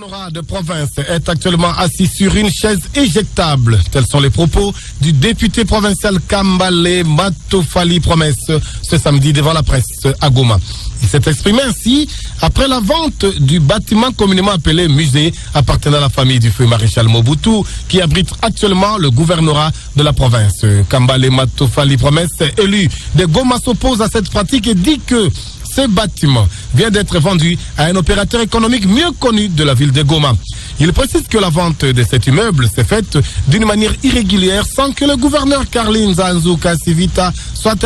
gouvernorat de province est actuellement assis sur une chaise éjectable. Tels sont les propos du député provincial Kambale Matofali Promesse ce samedi devant la presse à Goma. Il s'est exprimé ainsi après la vente du bâtiment communément appelé musée appartenant à la famille du feu maréchal Mobutu qui abrite actuellement le gouvernorat de la province. Kambale Matofali Promesse, élu de Goma, s'oppose à cette pratique et dit que ce bâtiment vient d'être vendu à un opérateur économique mieux connu de la ville de Goma. Il précise que la vente de cet immeuble s'est faite d'une manière irrégulière sans que le gouverneur Carlin Zanzu Kasivita soit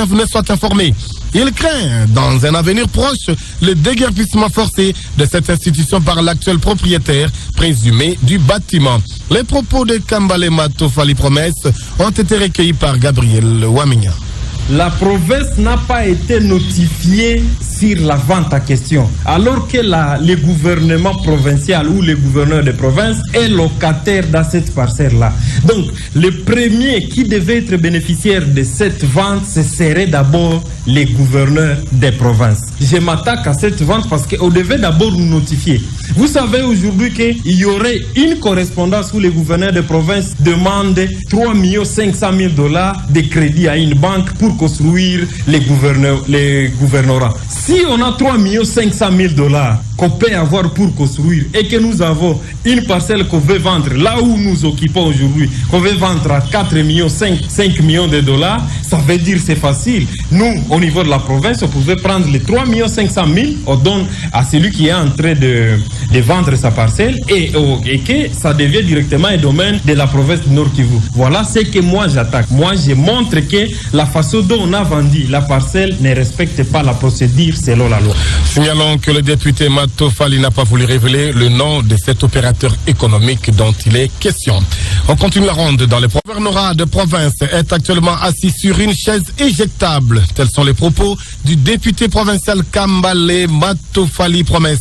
informé. Il craint, dans un avenir proche, le déguerpissement forcé de cette institution par l'actuel propriétaire présumé du bâtiment. Les propos de Kambale Matofali Promesse ont été recueillis par Gabriel Waminya. La province n'a pas été notifiée sur la vente en question, alors que le gouvernement provincial ou le gouverneur de province est locataire dans cette parcelle-là. Donc, le premier qui devait être bénéficiaire de cette vente, ce serait d'abord les gouverneurs des provinces. Je m'attaque à cette vente parce qu'on devait d'abord nous notifier. Vous savez aujourd'hui qu'il y aurait une correspondance où les gouverneurs de province demandent 3 500 000 $ de crédit à une banque pour construire les gouvernorats. Si on a 3 500 000 $ qu'on peut avoir pour construire et que nous avons une parcelle qu'on veut vendre là où nous occupons aujourd'hui, qu'on veut vendre à 4 millions, 5 millions de $, ça veut dire c'est facile. Nous, au niveau de la province, on pouvait prendre les 3 500 000, on donne à celui qui est en train de vendre sa parcelle et que ça devient directement un domaine de la province du Nord Kivu. Voilà ce que moi j'attaque. Moi, je montre que la façon dont on a vendu la parcelle ne respecte pas la procédure selon la loi. Signalons que le député Matofali n'a pas voulu révéler le nom de cet opérateur économique dont il est question. On continue la ronde dans le gouvernorat de province est actuellement assis sur une chaise éjectable. Tels sont les propos du député provincial Kambale Matofali Promesse.